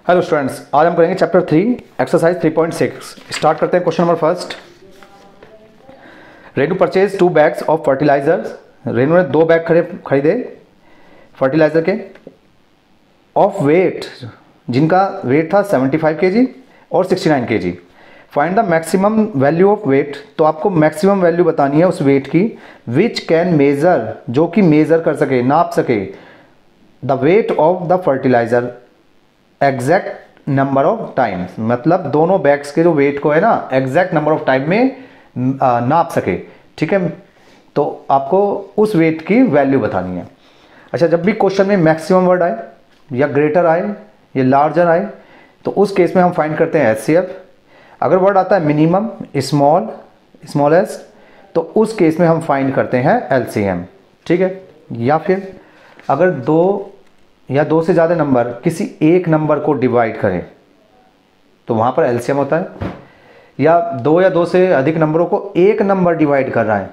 Hello students, आज हम करेंगे चैप्टर 3 एक्सरसाइज 3.6। स्टार्ट करते हैं। Question number first. Renu purchase 2 bags of fertilisers. Renu ने 2 बैग खरीदे फर्टिलाइजर के, ऑफ वेट, जिनका वेट था 75 kg और 69 kg। Find the maximum value of weight. तो आपको मैक्सिमम वैल्यू बतानी है उस वेट की, विच कैन मेजर, जो कि मेजर कर सके, नाप सके, the weight of the fertiliser exact number of times. मतलब दोनों बैग्स के जो वेट को है ना, एग्जैक्ट नंबर ऑफ टाइम में नाप सके। ठीक है, तो आपको उस वेट की वैल्यू बतानी है। अच्छा, जब भी क्वेश्चन में मैक्सिमम वर्ड आए या ग्रेटर आए या लार्जर आए तो उस केस में हम फाइंड करते हैं एचसीएफ। अगर वर्ड आता है मिनिमम, स्मॉल, स्मॉलेस्ट, तो उस केस में हम फाइंड करते हैं एलसीएम। ठीक है, या फिर अगर दो या दो से ज़्यादा नंबर किसी एक नंबर को डिवाइड करें तो वहाँ पर एलसीएम होता है, या दो या दो से अधिक नंबरों को एक नंबर डिवाइड कर रहा है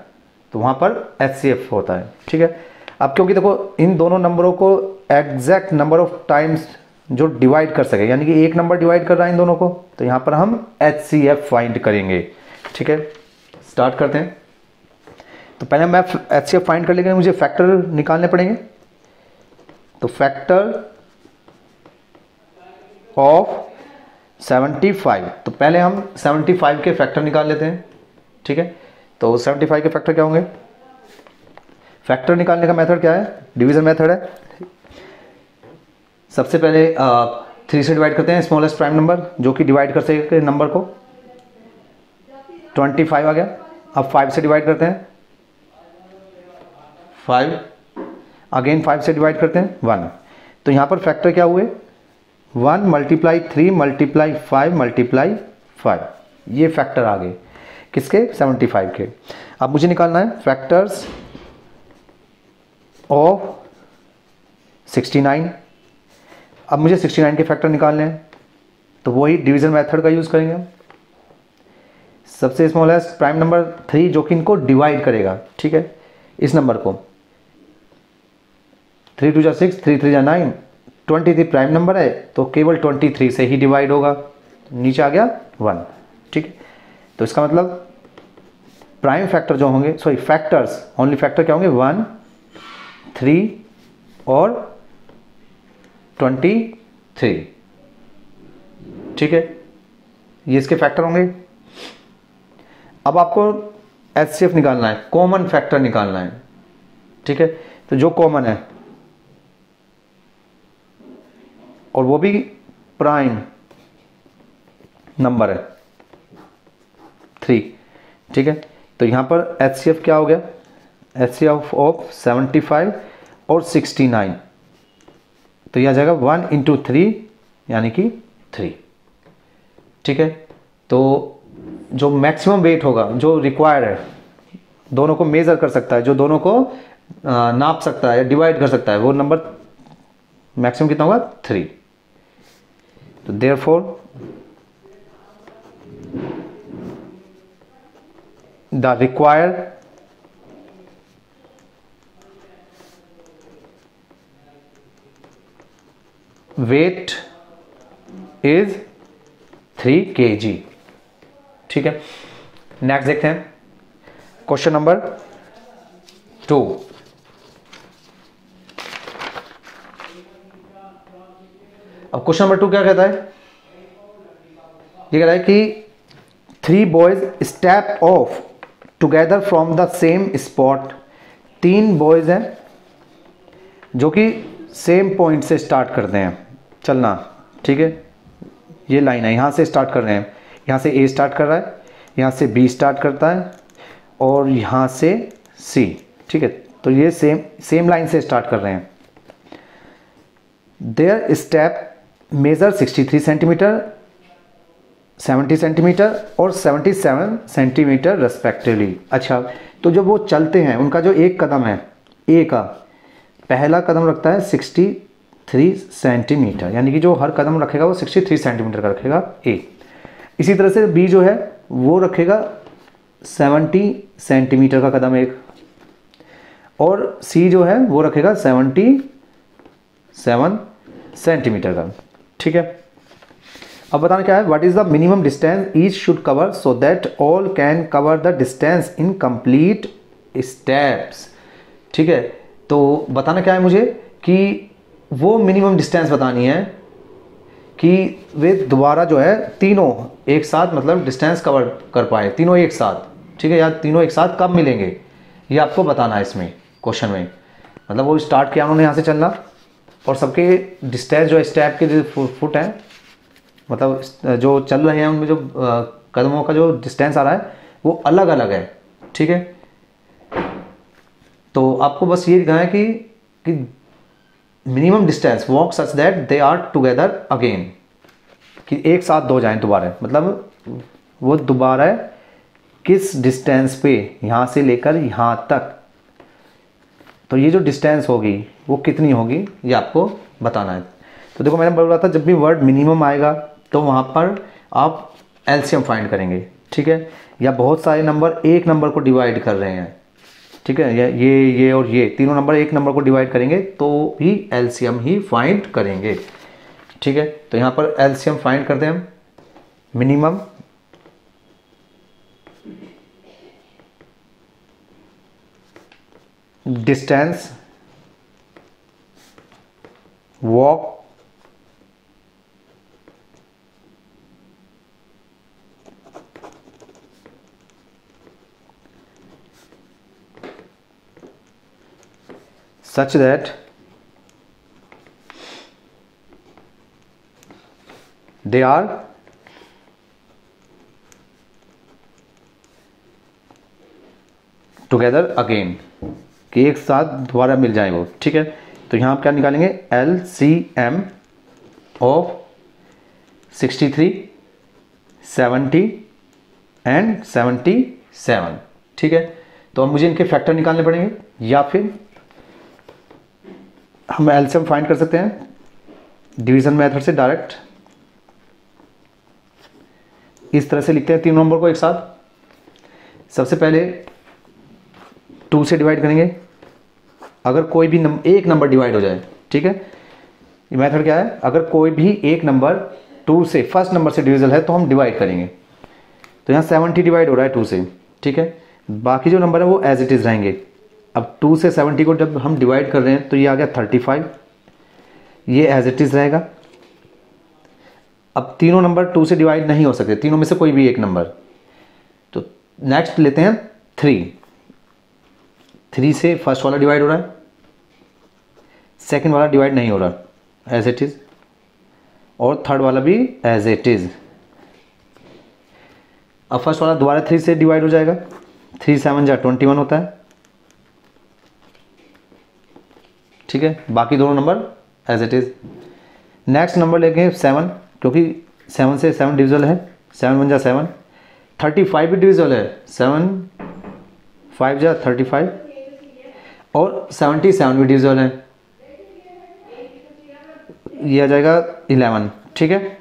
तो वहाँ पर एचसीएफ होता है। ठीक है, अब क्योंकि देखो इन दोनों नंबरों को एग्जैक्ट नंबर ऑफ टाइम्स जो डिवाइड कर सके, यानी कि एक नंबर डिवाइड कर रहा है इन दोनों को, तो यहाँ पर हम एचसीएफ फाइंड करेंगे। ठीक है, स्टार्ट करते हैं। तो पहले मैं एचसीएफ फाइंड कर लेंगे, मुझे फैक्टर निकालने पड़ेंगे। तो फैक्टर ऑफ 75, तो पहले हम 75 के फैक्टर निकाल लेते हैं। ठीक है, तो 75 के फैक्टर क्या होंगे? फैक्टर निकालने का मेथड क्या है? डिवीजन मेथड है। सबसे पहले 3 से डिवाइड करते हैं स्मॉलेस्ट प्राइम नंबर, जो कि डिवाइड कर सके नंबर को। 25 आ गया। अब 5 से डिवाइड करते हैं 5, अगेन 5 से डिवाइड करते हैं 1। तो यहाँ पर फैक्टर क्या हुए? 1 मल्टीप्लाई 3 मल्टीप्लाई 5 मल्टीप्लाई 5, ये फैक्टर आ गए किसके? 75 के। अब मुझे निकालना है फैक्टर्स ऑफ 69। अब मुझे 69 के फैक्टर निकालने हैं, तो वही डिवीजन मेथड का यूज़ करेंगे हम। सबसे स्मॉलेस्ट प्राइम नंबर 3 जो कि इनको डिवाइड करेगा। ठीक है, इस नंबर को 3 2 6, 3 3 9, 23 प्राइम नंबर है तो केवल 23 से ही डिवाइड होगा, नीचे आ गया 1। ठीक है, तो इसका मतलब प्राइम फैक्टर जो होंगे, सॉरी फैक्टर्स, ओनली फैक्टर क्या होंगे? 1, 3 और 23। ठीक है, ये इसके फैक्टर होंगे। अब आपको एचसीएफ निकालना है, कॉमन फैक्टर निकालना है। ठीक है, तो जो कॉमन है और वो भी प्राइम नंबर है 3। ठीक है, तो यहां पर एचसीएफ क्या हो गया? एचसीएफ ऑफ 75 और 69, तो यह आ जाएगा 1 × 3 यानी कि 3। ठीक है, तो जो मैक्सिमम वेट होगा, जो रिक्वायर्ड है, दोनों को मेजर कर सकता है, जो दोनों को नाप सकता है या डिवाइड कर सकता है, वो नंबर मैक्सिमम कितना होगा? 3। तो therefore the required weight is 3 kg। ठीक है, नेक्स्ट देखते हैं क्वेश्चन नंबर 2। अब क्वेश्चन नंबर 2 क्या कहता है? ये कह रहा है कि 3 boys step of together from the same spot. 3 boys हैं जो कि सेम पॉइंट से स्टार्ट करते हैं चलना। ठीक है, ये लाइन है, यहाँ से स्टार्ट कर रहे हैं, यहाँ से ए स्टार्ट कर रहा है, यहाँ से बी स्टार्ट करता है और यहाँ से सी। ठीक है, तो ये सेम लाइन से स्टार्ट कर रहे हैं। Their step measure 63 centimetre, 70 centimetre और 77 सेंटीमीटर रेस्पेक्टिवली। अच्छा, तो जब वो चलते हैं, उनका जो एक कदम है, ए का पहला कदम रखता है 63 सेंटीमीटर, यानी कि जो हर कदम रखेगा वो 63 सेंटीमीटर का रखेगा ए। इसी तरह से बी जो है वो रखेगा 70 सेंटीमीटर का कदम एक, और सी जो है वो रखेगा 77 सेंटीमीटर का। ठीक है, अब बताना क्या है, what is the minimum distance each should cover so that all can cover the distance in complete steps. ठीक है, तो बताना क्या है मुझे कि वो मिनिमम डिस्टेंस बतानी है कि वे दोबारा जो है तीनों एक साथ मतलब डिस्टेंस कवर कर पाए, तीनों एक साथ। ठीक है, या तीनों एक साथ कब मिलेंगे ये आपको बताना है इसमें क्वेश्चन में। मतलब वो स्टार्ट किया उन्होंने यहाँ से चलना और सबके डिस्टेंस जो स्टेप के जो फुट हैं मतलब जो चल रहे हैं उनमें जो कदमों का जो डिस्टेंस आ रहा है वो अलग अलग है। ठीक है, तो आपको बस ये दिखाना है कि minimum distance walk such that they are together again, कि एक साथ दो जाएं दोबारा, मतलब वो दोबारा किस डिस्टेंस पे यहाँ से लेकर यहाँ तक, तो ये जो डिस्टेंस होगी वो कितनी होगी ये आपको बताना है। तो देखो मैंने बोला था जब भी वर्ड मिनिमम आएगा तो वहाँ पर आप एलसीएम फाइंड करेंगे। ठीक है, या बहुत सारे नंबर एक नंबर को डिवाइड कर रहे हैं, ठीक है, ये और ये तीनों नंबर एक नंबर को डिवाइड करेंगे तो भी एलसीएम ही फाइंड करेंगे। ठीक है, तो यहाँ पर एलसीएम फाइंड करते हैं हम। Minimum distance walk such that they are together again, कि एक साथ दोबारा मिल जाए वो। ठीक है, तो यहाँ आप क्या निकालेंगे, LCM ऑफ 63, 70 एंड 77। ठीक है, तो अब मुझे इनके फैक्टर निकालने पड़ेंगे या फिर हम एलसीएम फाइंड कर सकते हैं डिवीजन मेथड से डायरेक्ट। इस तरह से लिखते हैं तीन नंबर को एक साथ। सबसे पहले 2 से डिवाइड करेंगे, अगर कोई भी एक नंबर डिवाइड हो जाए। ठीक है, ये मेथड क्या है, अगर कोई भी एक नंबर 2 से फर्स्ट नंबर से डिविजल है तो हम डिवाइड करेंगे। तो यहाँ 70 डिवाइड हो रहा है 2 से। ठीक है, बाकी जो नंबर है वो एज इट इज़ रहेंगे। अब 2 से 70 को जब हम डिवाइड कर रहे हैं तो ये आ गया 35, ये एज इट इज़ रहेगा। अब तीनों नंबर 2 से डिवाइड नहीं हो सकते, तीनों में से कोई भी एक नंबर। तो नेक्स्ट लेते हैं 3 से फर्स्ट वाला डिवाइड हो रहा है, सेकंड वाला डिवाइड नहीं हो रहा एज इट इज़, और थर्ड वाला भी एज इट इज़। अब फर्स्ट वाला दोबारा 3 से डिवाइड हो जाएगा, 3 7 जा 21 होता है। ठीक है, बाकी दोनों number as it is. Next number लेंगे 7, क्योंकि 7 से 7 डिविजल है, 7 1 जा 7। 35 भी डिविजल है, 7 5 जा 35, और 77 भी डिविजल है, ये आ जाएगा 11। ठीक है,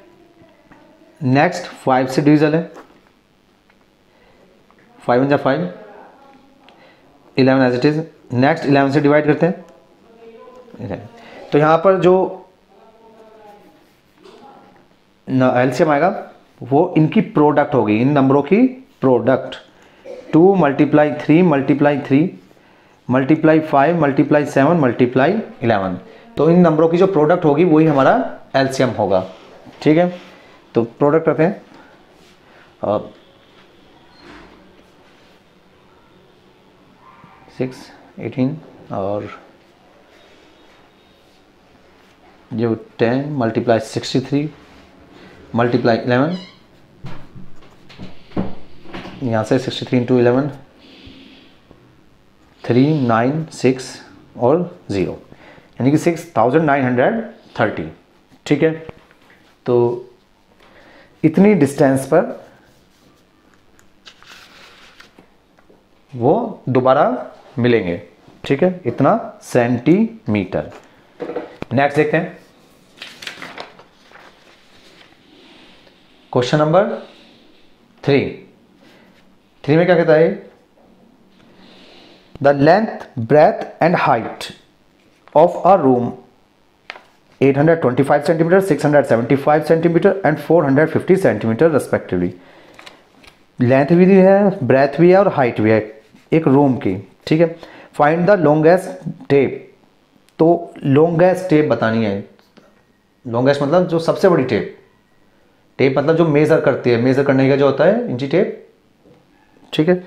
नेक्स्ट 5 से डिविजल है, 5 1 जा 5, 11 एज इट इज़। नेक्स्ट 11 से डिवाइड करते हैं, तो यहाँ पर जो एलसीएम आएगा वो इनकी प्रोडक्ट होगी, इन नंबरों की प्रोडक्ट। 2 × 3 × 3 मल्टीप्लाई 5 मल्टीप्लाई 7 मल्टीप्लाई 11, तो इन नंबरों की जो प्रोडक्ट होगी वही हमारा एलसीएम होगा। ठीक है, तो प्रोडक्ट रखते हैं 6 18 और जो 10 मल्टीप्लाई 63 मल्टीप्लाई 11, यहाँ से 63 × 11 3 9 6 और 0, यानी कि 6930। ठीक है, तो इतनी डिस्टेंस पर वो दोबारा मिलेंगे। ठीक है, इतना सेंटीमीटर। नेक्स्ट देखते हैं क्वेश्चन नंबर 3 में क्या कहता है, the length breadth and height of a room 825 centimetre, 675 centimetre and 450 centimetre respectively. Length भी है, ब्रेथ भी है और हाइट भी है एक रूम की, ठीक है। फाइंड द लॉन्गेस्ट टेप, तो लॉन्गेस्ट टेप बतानी है। लॉन्गेस्ट मतलब जो सबसे बड़ी टेप, टेप मतलब जो मेजर करती है, मेजर करने का जो होता है इंची टेप, ठीक है।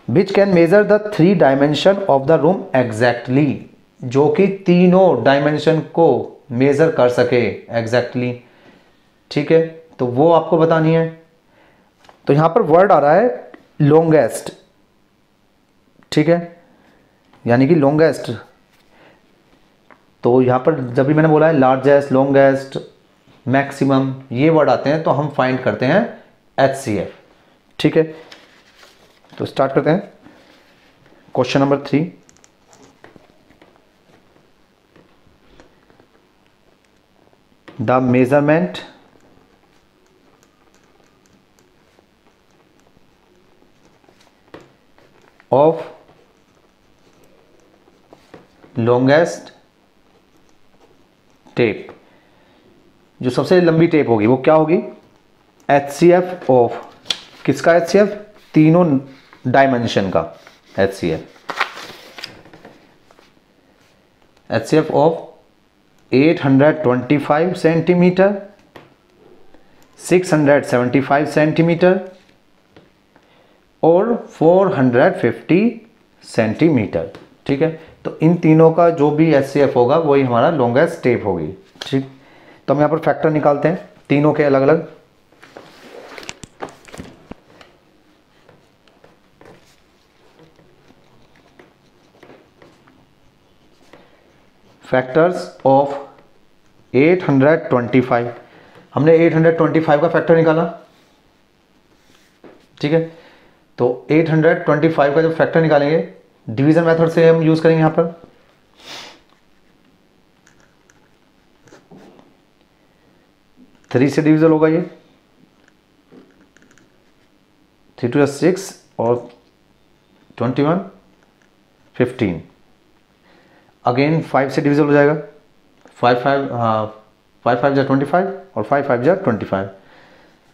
Which can measure the 3 dimension of the room exactly, जो कि तीनों डायमेंशन को मेजर कर सके एग्जैक्टली, ठीक है। तो वो आपको बतानी है। तो यहां पर वर्ड आ रहा है लॉन्गेस्ट, ठीक है, यानी कि लॉन्गेस्ट। तो यहां पर जब भी मैंने बोला है लार्जेस्ट, लॉन्गेस्ट, मैक्सिमम, ये वर्ड आते हैं तो हम फाइंड करते हैं HCF, ठीक है। तो स्टार्ट करते हैं question number 3। The measurement of longest tape, जो सबसे लंबी टेप होगी वो क्या होगी? HCF ऑफ, किसका HCF? तीनों डायमेंशन का HCF ऑफ 825 सेंटीमीटर, 675 सेंटीमीटर और 450 सेंटीमीटर, ठीक है। तो इन तीनों का जो भी HCF होगा वही हमारा लॉन्गेस्ट टेप होगी, ठीक। तो हम यहाँ पर फैक्टर निकालते हैं तीनों के अलग अलग। फैक्टर्स ऑफ 825, हमने 825 का फैक्टर निकाला, ठीक है। तो 825 का जब फैक्टर निकालेंगे डिवीजन मेथड से हम यूज करेंगे यहां पर। थ्री से डिविजल होगा ये, 3 to 6 और 21 15। अगेन 5 से डिविजल हो जाएगा, 5 5 जा 25 और 5 5 जा 25।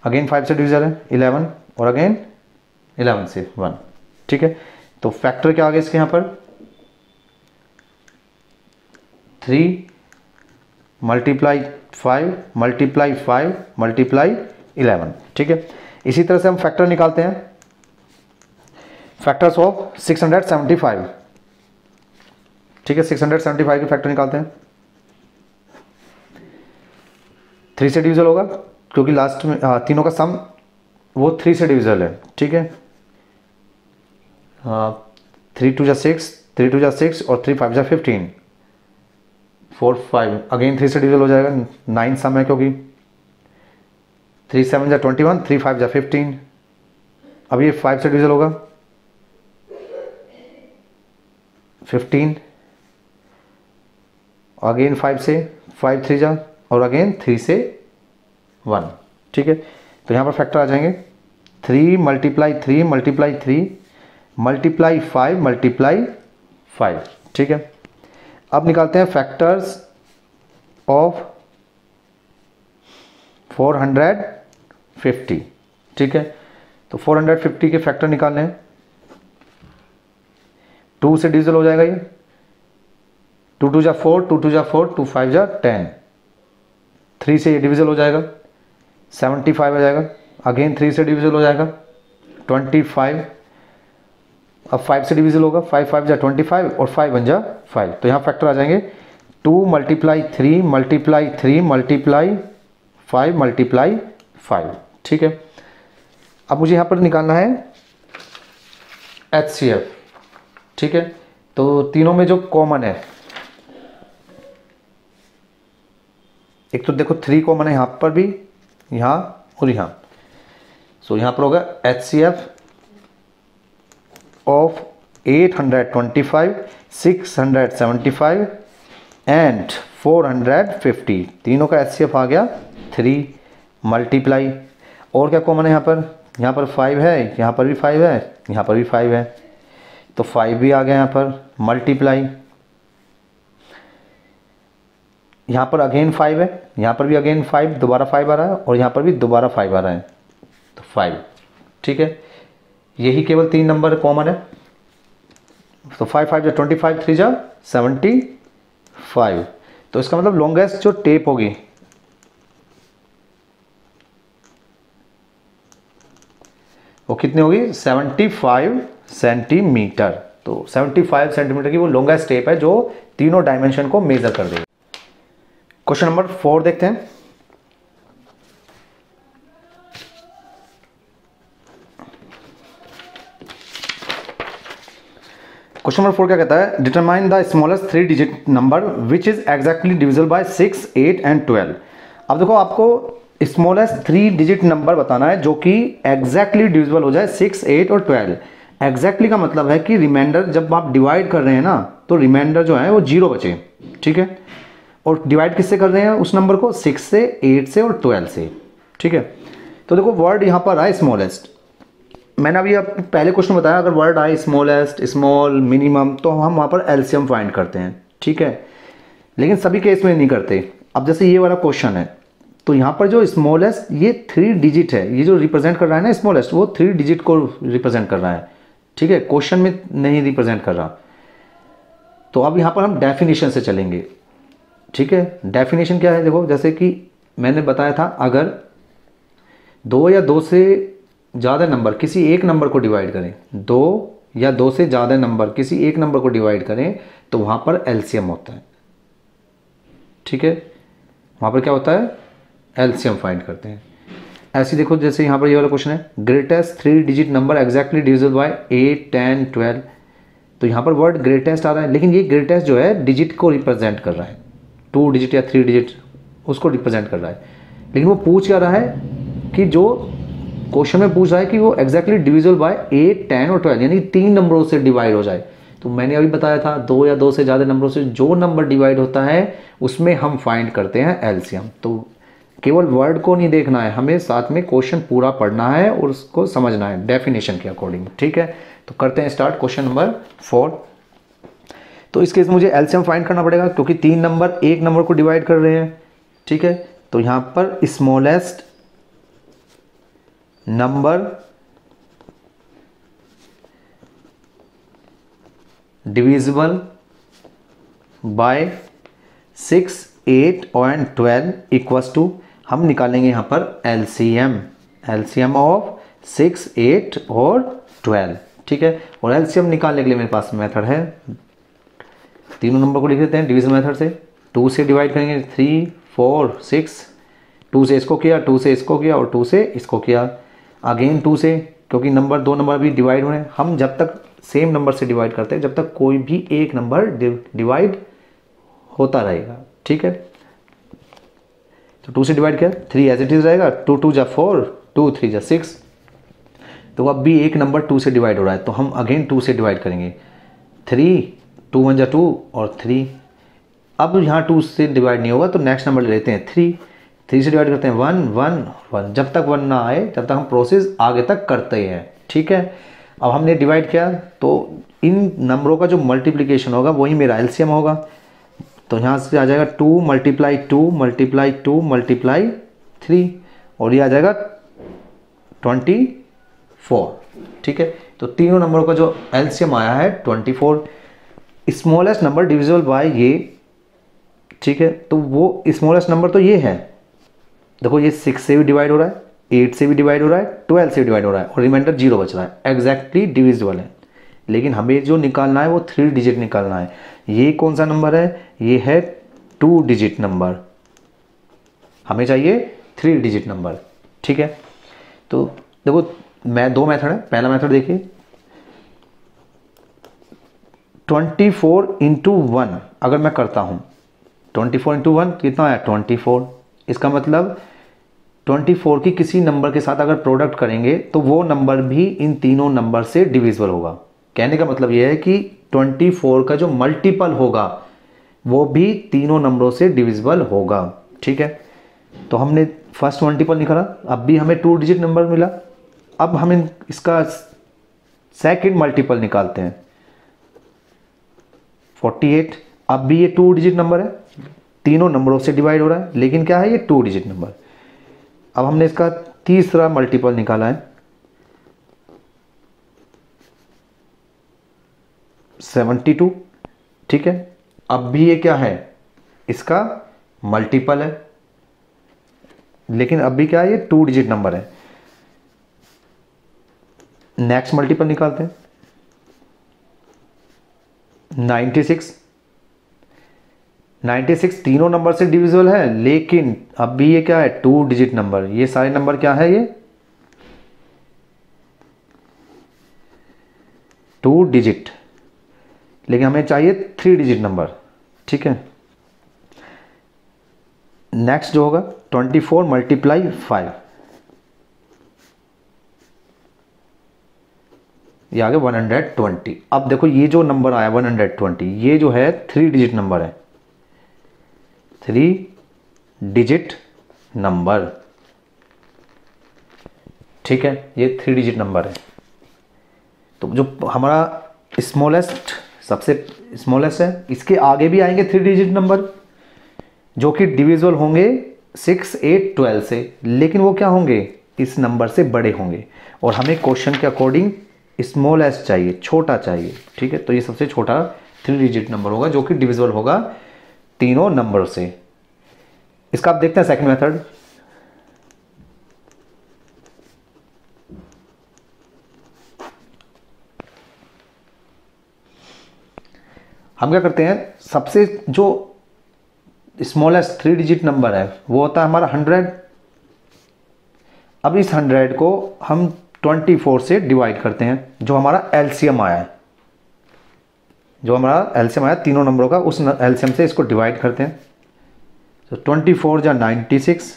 अगेन 5 से डिविजल है 11 और अगेन 11 से 1, ठीक है। तो फैक्टर क्या आ गया इसके यहाँ पर? 3 मल्टीप्लाई 5 मल्टीप्लाई 5 मल्टीप्लाई 11, ठीक है। इसी तरह से हम फैक्टर निकालते हैं, फैक्टर्स ऑफ 675, ठीक है। 675 के फैक्टर निकालते हैं। 3 से डिविजल होगा क्योंकि लास्ट में तीनों का सम वो 3 से डिविजल है, ठीक है। 3 2 जा 6, 3 2 जा 6 और 3 5 जा 15, 4 5 अगेन 3 से डिविजल हो जाएगा, 9 सम है क्योंकि 3 7 जा 21, 3 5 जा 15। अब ये 5 से डिविजल होगा 15, अगेन 5 से, 5 3 जा और अगेन 3 से 1, ठीक है। तो यहाँ पर फैक्टर आ जाएंगे 3 मल्टीप्लाई 3 मल्टीप्लाई 3 मल्टीप्लाई 5 मल्टीप्लाई 5, ठीक है। अब निकालते हैं फैक्टर्स ऑफ 450, ठीक है। तो 450 के फैक्टर निकालने हैं, 2 से डिविजल हो जाएगा ये, 2 2 जा 4, 2 2 जा 4, 2 5 जा 10। 3 से ये डिविजल हो जाएगा 75 आ जाएगा, अगेन 3 से डिविजल हो जाएगा 25। अब 5 से डिविजल होगा, 5 5 जा 25 और 5 1 जा 5। तो यहाँ फैक्टर आ जाएंगे 2 मल्टीप्लाई 3 मल्टीप्लाई 3 मल्टीप्लाई 5 मल्टीप्लाई 5, ठीक है। अब मुझे यहाँ पर निकालना है HCF, ठीक है। तो तीनों में जो कॉमन है, एक तो देखो 3 कॉमन है यहाँ पर भी, यहाँ और यहाँ। सो यहाँ पर होगा HCF ऑफ 825, 675 एंड 450, तीनों का HCF आ गया 3 मल्टीप्लाई। और क्या कॉमन है यहाँ पर 5 है, यहाँ पर भी 5 है, यहाँ पर भी 5 है, तो 5 भी आ गया यहाँ पर मल्टीप्लाई। यहाँ पर अगेन 5 है, यहाँ पर भी अगेन 5, दोबारा 5 आ रहा है, और यहाँ पर भी दोबारा 5 आ रहा है, तो 5, ठीक है। यही केवल 3 नंबर कॉमन है, तो 5 5 जा 25, 3 जा 75। तो इसका मतलब लॉन्गेस्ट जो टेप होगी वो कितनी होगी, 75 सेंटीमीटर। तो 75 सेंटीमीटर की वो लॉन्गेस्ट टेप है जो तीनों डायमेंशन को मेजर कर देगी। क्वेश्चन नंबर 4 देखते हैं। क्वेश्चन नंबर 4 क्या कहता है, determine the smallest 3 digit number which is exactly divisible by 6, 8 and 12। अब देखो आपको स्मॉलेस्ट 3 डिजिट नंबर बताना है जो कि एग्जैक्टली डिविजिबल हो जाए 6, 8 और 12। एग्जैक्टली का मतलब है कि रिमाइंडर जब आप डिवाइड कर रहे हैं ना, तो रिमाइंडर जो है वो 0 बचे, ठीक है। और डिवाइड किससे कर रहे हैं उस नंबर को, 6 से, 8 से और 12 से, ठीक है। तो देखो वर्ड यहाँ पर आए स्मॉलेस्ट, मैंने अभी आप पहले क्वेश्चन बताया अगर वर्ड आए स्मॉलेस्ट, स्मॉल, मिनिमम, तो हम वहाँ पर एलसीएम फाइंड करते हैं, ठीक है। लेकिन सभी केस में नहीं करते। अब जैसे ये वाला क्वेश्चन है, तो यहाँ पर जो स्मॉलेस्ट ये 3 डिजिट है, ये जो रिप्रेजेंट कर रहा है ना स्मॉलेस्ट, वो 3 डिजिट को रिप्रेजेंट कर रहा है, ठीक है, क्वेश्चन में नहीं रिप्रेजेंट कर रहा। तो अब यहाँ पर हम डेफिनेशन से चलेंगे, ठीक है। डेफिनेशन क्या है, देखो जैसे कि मैंने बताया था अगर 2 या 2 से ज़्यादा नंबर किसी एक नंबर को डिवाइड करें, 2 या 2 से ज़्यादा नंबर किसी एक नंबर को डिवाइड करें, तो वहाँ पर एलसीएम होता है, ठीक है। वहाँ पर क्या होता है, एलसीएम फाइंड करते हैं। ऐसे देखो जैसे यहाँ पर ये वाला क्वेश्चन है, greatest 3 digit number exactly divisible by 8, 10, 12। तो यहाँ पर वर्ड ग्रेटेस्ट आ रहा है, लेकिन ये ग्रेटेस्ट जो है डिजिट को रिप्रेजेंट कर रहा है, 2 डिजिट या 3 डिजिट उसको रिप्रेजेंट कर रहा है। लेकिन वो पूछ क्या रहा है कि जो क्वेश्चन में पूछ रहा है कि वो एग्जैक्टली डिविजिबल बाय 8, 10 और 12, यानी 3 नंबरों से डिवाइड हो जाए। तो मैंने अभी बताया था 2 या 2 से ज़्यादा नंबरों से जो नंबर डिवाइड होता है उसमें हम फाइंड करते हैं एलसीएम। तो केवल वर्ड को नहीं देखना है, हमें साथ में क्वेश्चन पूरा पढ़ना है और उसको समझना है डेफिनेशन के अकॉर्डिंग, ठीक है। तो करते हैं स्टार्ट क्वेश्चन नंबर 4। तो इस केस मुझे एलसीएम फाइंड करना पड़ेगा क्योंकि 3 नंबर एक नंबर को डिवाइड कर रहे हैं, ठीक है। तो यहाँ पर स्मॉलेस्ट नंबर डिविजिबल बाय 6, 8 और 12 इक्वल्स टू, हम निकालेंगे यहाँ पर एलसीएम ऑफ 6, 8 और 12, ठीक है। और एलसीएम निकालने के लिए मेरे पास मेथड है, तीनों नंबर को लिख देते हैं डिवीजन मेथड से। 2 से डिवाइड करेंगे 3, 4, 6, 2 से इसको किया, 2 से इसको किया और 2 से इसको किया, अगेन 2 से, क्योंकि नंबर 2 नंबर भी डिवाइड हो रहे हैं। हम जब तक सेम नंबर से डिवाइड करते हैं जब तक कोई भी एक नंबर डिवाइड होता रहेगा, ठीक है। तो 2 से डिवाइड किया, 3 एज इट इज रहेगा, 2 2 जा 4, 2 3 जा 6। तो अब भी एक नंबर 2 से डिवाइड हो रहा है, तो हम अगेन 2 से डिवाइड करेंगे, 3, 2 1 जा 2 और 3। अब यहाँ 2 से डिवाइड नहीं होगा तो नेक्स्ट नंबर ले लेते हैं 3 से डिवाइड करते हैं 1 1 1, जब तक 1 ना आए तब तक हम प्रोसेस आगे तक करते हैं, ठीक है। अब हमने डिवाइड किया तो इन नंबरों का जो मल्टीप्लिकेशन होगा वही मेरा एलसीएम होगा। तो यहाँ से आ जाएगा 2 × 2 × 2 × 3 और ये आ जाएगा 24, ठीक है। तो तीनों नंबरों का जो एलसीएम आया है 24। स्मॉलेस्ट नंबर डिविजिबल बाय ये, ठीक है। तो वो स्मॉलेस्ट नंबर तो ये है, देखो ये 6 से भी डिवाइड हो रहा है, 8 से भी डिवाइड हो रहा है, 12 से भी डिवाइड हो रहा है और रिमाइंडर 0 बच रहा है, एग्जैक्टली डिविजिबल है। लेकिन हमें जो निकालना है वो 3 डिजिट निकालना है। ये कौन सा नंबर है, ये है 2 डिजिट नंबर, हमें चाहिए 3 डिजिट नंबर, ठीक है। तो देखो मैं 2 मेथड है, पहला मेथड देखिए 24 × 1 अगर मैं करता हूँ, 24 × 1 कितना आया 24। इसका मतलब 24 की किसी नंबर के साथ अगर प्रोडक्ट करेंगे तो वो नंबर भी इन तीनों नंबर से डिविजिबल होगा। कहने का मतलब ये है कि 24 का जो मल्टीपल होगा वो भी तीनों नंबरों से डिविजिबल होगा, ठीक है। तो हमने फर्स्ट मल्टीपल निकाला, अब भी हमें 2 डिजिट नंबर मिला। अब हम इसका सेकंड मल्टीपल निकालते हैं 48, अब भी ये 2 डिजिट नंबर है, तीनों नंबरों से डिवाइड हो रहा है, लेकिन क्या है ये 2 डिजिट नंबर। अब हमने इसका तीसरा मल्टीपल निकाला है 72, ठीक है। अब भी ये क्या है, इसका मल्टीपल है, लेकिन अब भी क्या है, ये 2 डिजिट नंबर है। नेक्स्ट मल्टीपल निकालते हैं 96। 96 तीनों नंबर से डिविजिबल है, लेकिन अब भी ये क्या है, 2 डिजिट नंबर। ये सारे नंबर क्या है, ये 2 डिजिट, लेकिन हमें चाहिए 3 डिजिट नंबर, ठीक है। नेक्स्ट जो होगा 24 मल्टीप्लाई 5, ये आ गया 120। अब देखो ये जो नंबर आया 120, ये जो है 3 डिजिट नंबर है, 3 डिजिट नंबर, ठीक है। ये 3 डिजिट नंबर है। तो जो हमारा स्मॉलेस्ट, सबसे स्मॉलेस्ट है, इसके आगे भी आएंगे 3 डिजिट नंबर जो कि डिविजिबल होंगे 6, 8, 12 से, लेकिन वो क्या होंगे, इस नंबर से बड़े होंगे। और हमें क्वेश्चन के अकॉर्डिंग स्मॉलेस्ट चाहिए, छोटा चाहिए, ठीक है। तो ये सबसे छोटा 3 डिजिट नंबर होगा जो कि डिविजिबल होगा तीनों नंबर से। इसका आप देखते हैं सेकंड मेथड। हम क्या करते हैं, सबसे जो स्मॉलेस्ट 3 डिजिट नंबर है वो होता है हमारा 100। अब इस 100 को हम 24 से डिवाइड करते हैं, जो हमारा एलसीएम आया है, जो हमारा एलसीएम आया तीनों नंबरों का, उस एलसीएम से इसको डिवाइड करते हैं। तो 24 जा 96,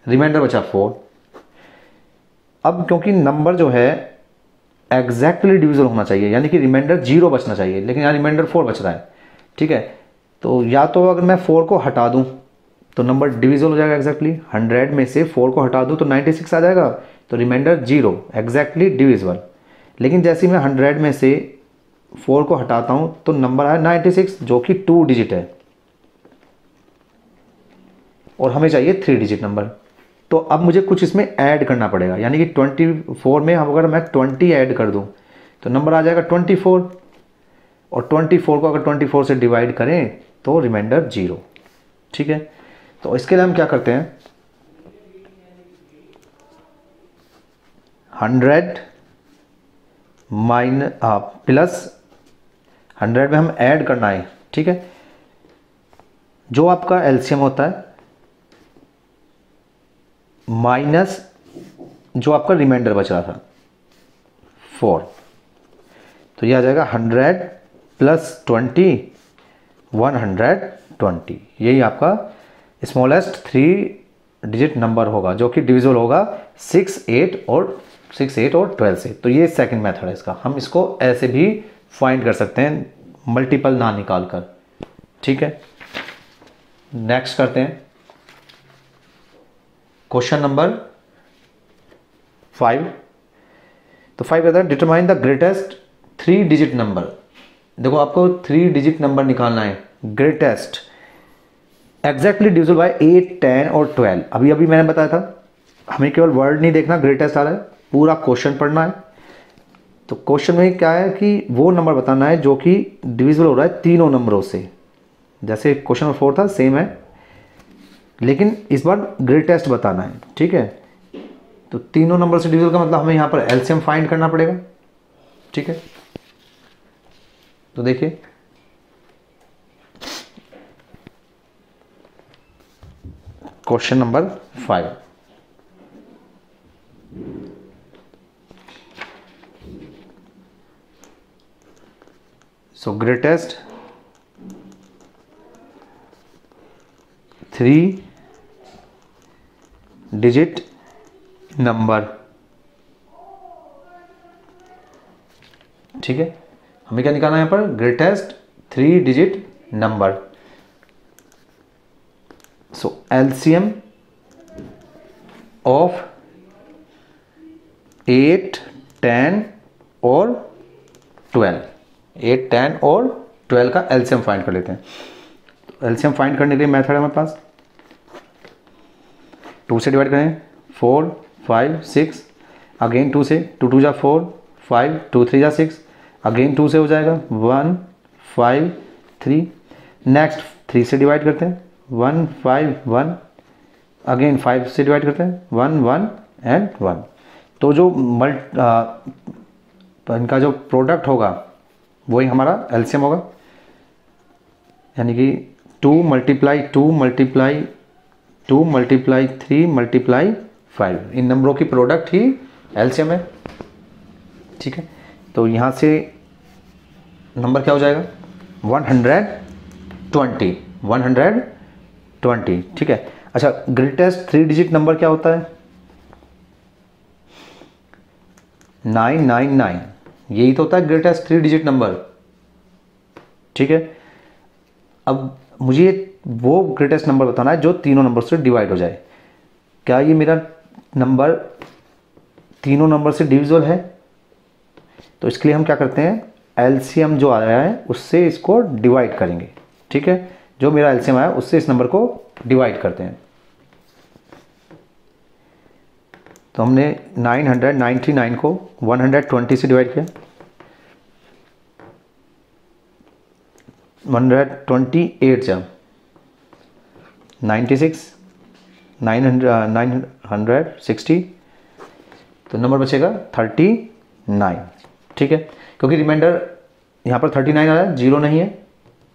रिमाइंडर बचा 4। अब क्योंकि नंबर जो है एग्जैक्टली डिविजिबल होना चाहिए, यानी कि रिमाइंडर 0 बचना चाहिए, लेकिन यहाँ रिमाइंडर 4 बच रहा है, ठीक है। तो या तो अगर मैं 4 को हटा दूं तो नंबर डिविजिबल हो जाएगा एग्जैक्टली। 100 में से 4 को हटा दूं तो 96 आ जाएगा, तो रिमाइंडर 0, एग्जैक्टली डिविजिबल। लेकिन जैसे मैं 100 में से 4 को हटाता हूं तो नंबर आया 96, जो कि 2 डिजिट है, और हमें चाहिए 3 डिजिट नंबर। तो अब मुझे कुछ इसमें ऐड करना पड़ेगा, यानी कि 24 में अगर मैं 20 ऐड कर दूं तो नंबर आ जाएगा 24, और 24 को अगर 24 से डिवाइड करें तो रिमाइंडर 0, ठीक है। तो इसके लिए हम क्या करते हैं, 100 प्लस 100 में हम ऐड करना है, ठीक है, जो आपका एलसीएम होता है माइनस जो आपका रिमाइंडर बच रहा था 4। तो यह आ जाएगा 100 प्लस 20, 120। यही आपका स्मॉलेस्ट 3 डिजिट नंबर होगा जो कि डिविजिबल होगा 6, 8 और 12 से। तो ये सेकंड मेथड है इसका। हम इसको ऐसे भी फाइंड कर सकते हैं मल्टीपल ना निकाल कर, ठीक है। नेक्स्ट करते हैं क्वेश्चन नंबर 5। तो 5 कहता है determine the greatest 3 digit number. देखो आपको 3 डिजिट नंबर निकालना है, ग्रेटेस्ट एग्जैक्टली डिविजिबल बाय 8, 10 और 12। अभी अभी मैंने बताया था, हमें केवल वर्ड नहीं देखना, ग्रेटेस्ट आ रहा है, पूरा क्वेश्चन पढ़ना है। तो क्वेश्चन में क्या है कि वो नंबर बताना है जो कि डिविजिबल हो रहा है तीनों नंबरों से। जैसे क्वेश्चन नंबर 4 था, सेम है, लेकिन इस बार ग्रेटेस्ट बताना है, ठीक है। तो तीनों नंबर से डिविजिबल का मतलब हमें यहाँ पर एलसीएम फाइंड करना पड़ेगा, ठीक है। तो देखिए क्वेश्चन नंबर 5। सो ग्रेटेस्ट 3 डिजिट नंबर, ठीक है। हमें क्या निकालना है यहाँ पर, greatest 3 digit number. So LCM of 8, 10 और 12, 8, 10 और 12 का एलसीएम फाइंड कर लेते हैं। एलसीएम फाइंड करने के लिए मेथड है हमारे पास, 2 से डिवाइड करें 4 5 6, अगेन 2 से, 2 2 जा 4 5, 2 3 जा 6, अगेन 2 से हो जाएगा 1 5 3, नेक्स्ट 3 से डिवाइड करते हैं 1 5 1, अगेन 5 से डिवाइड करते हैं 1 1 एंड 1। तो जो इनका जो प्रोडक्ट होगा वही हमारा एलसीएम होगा, यानी कि 2 मल्टीप्लाई 2 मल्टीप्लाई 2 मल्टीप्लाई 3 मल्टीप्लाई 5, इन नंबरों की प्रोडक्ट ही एलसीएम है। ठीक है, तो यहाँ से नंबर क्या हो जाएगा 120। ठीक है, अच्छा ग्रेटेस्ट 3 डिजिट नंबर क्या होता है 999, यही तो होता है ग्रेटेस्ट 3 डिजिट नंबर। ठीक है, अब मुझे वो ग्रेटेस्ट नंबर बताना है जो तीनों नंबर से डिवाइड हो जाए। क्या ये मेरा नंबर तीनों नंबर से डिविजिबल है? तो इसके लिए हम क्या करते हैं, एलसीएम जो आया है उससे इसको डिवाइड करेंगे। ठीक है, जो मेरा एलसीएम आया उससे इस नंबर को डिवाइड करते हैं। तो हमने 999 को 120 से डिवाइड किया, 128 जा 96 960, तो नंबर बचेगा 39। ठीक है, क्योंकि रिमाइंडर यहाँ पर 39 आया, 0 नहीं है,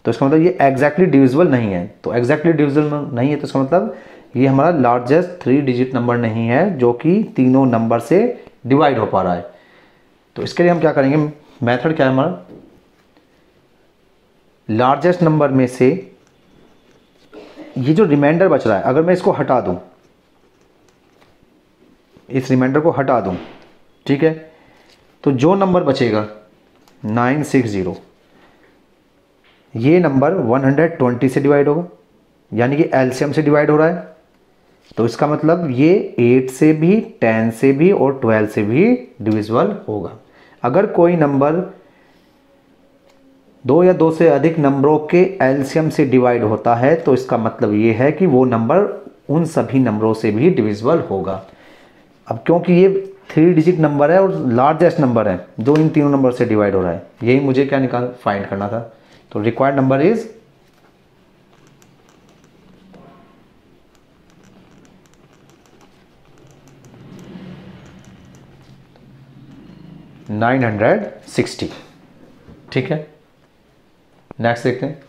तो इसका मतलब ये एग्जैक्टली डिविजिबल नहीं है। तो एग्जैक्टली डिविजिबल नहीं है तो इसका मतलब ये हमारा लार्जेस्ट 3 डिजिट नंबर नहीं है जो कि तीनों नंबर से डिवाइड हो पा रहा है। तो इसके लिए हम क्या करेंगे, मेथड क्या है हमारा, लार्जेस्ट नंबर में से ये जो रिमाइंडर बच रहा है अगर मैं इसको हटा दूं, इस रिमाइंडर को हटा दूं, ठीक है, तो जो नंबर बचेगा 960, ये नंबर 120 से डिवाइड होगा, यानी कि एलसीएम से डिवाइड हो रहा है। तो इसका मतलब ये 8 से भी, 10 से भी और 12 से भी डिविजिबल होगा। अगर कोई नंबर 2 या 2 से अधिक नंबरों के एलसीएम से डिवाइड होता है तो इसका मतलब ये है कि वो नंबर उन सभी नंबरों से भी डिविजिबल होगा। अब क्योंकि ये 3 डिजिट नंबर है और लार्जेस्ट नंबर है जो इन तीनों नंबर से डिवाइड हो रहा है, यही मुझे क्या फाइंड करना था। तो रिक्वायर्ड नंबर इज 960। ठीक है, नेक्स्ट देखते हैं।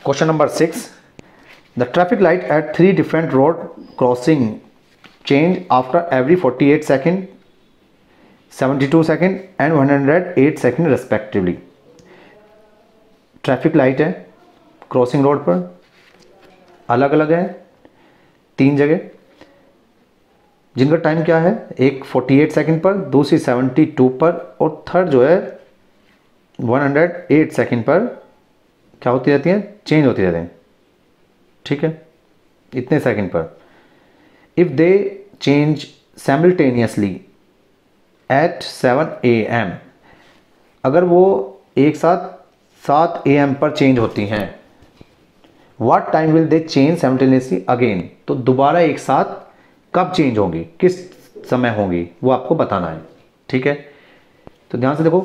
Question number 6, the traffic light at 3 different road crossing change after every 48 second, 72 second and 108 second respectively. Traffic light है क्रॉसिंग रोड पर, अलग अलग है 3 जगह, जिनका टाइम क्या है, एक 48 सेकंड पर, दूसरी 72 पर और थर्ड जो है 108 सेकंड पर क्या होती रहती हैं, चेंज होती रहती हैं। ठीक है, इतने सेकंड पर। If they change simultaneously eight 7 AM, अगर वो एक साथ 7 AM पर चेंज होती हैं, what time will they change simultaneously again, तो दोबारा एक साथ कब चेंज होंगी, किस समय होंगी, वो आपको बताना है। ठीक है, तो ध्यान से देखो,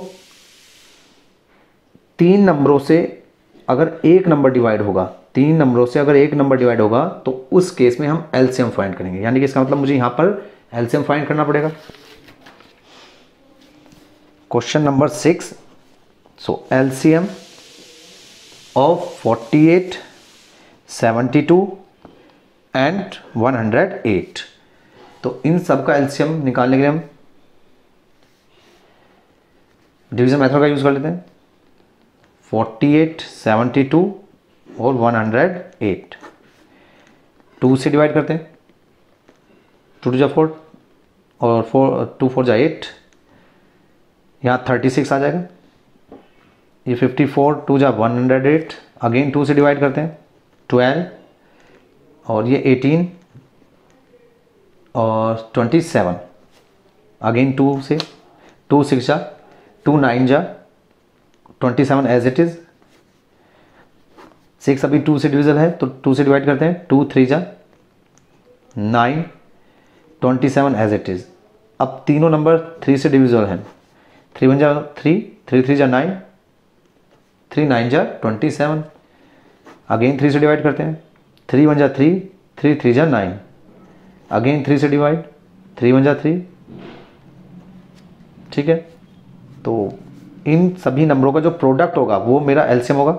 3 नंबरों से अगर एक नंबर डिवाइड होगा, 3 नंबरों से अगर एक नंबर डिवाइड होगा तो उस केस में हम एलसीएम फाइंड करेंगे, यानी कि इसका मतलब मुझे यहां पर एलसीएम फाइंड करना पड़ेगा। Question number 6, so LCM of 48, 72 and 108। तो इन सब का एलसीएम निकालने के लिए हम डिवीजन मेथड का यूज कर लेते हैं। 48, 72 और 108, 2 से डिवाइड करते हैं, 2 2 जा 4 और 2 4 जा 8, यहाँ 36 आ जाएगा। ये 54, 2 जा 108, अगेन 2 से डिवाइड करते हैं 12 और ये 18 और 27, अगेन 2 से, 2 6 जा 2 9 जा 27 एज इट इज़, 6 अभी 2 से डिविजल है तो 2 से डिवाइड करते हैं, 2 3 जा 9, 27 एज इट इज़। अब तीनों नंबर 3 से डिविजल हैं, 3 1 जा 3, 3 3 जा 9, 3 9 जा 27, अगेन 3 से डिवाइड करते हैं, 3 1 जा 3, 3 3 जा 9, अगेन 3 से डिवाइड, 3 1 जा 3, ठीक है। तो इन सभी नंबरों का जो प्रोडक्ट होगा वो मेरा एलसीएम होगा,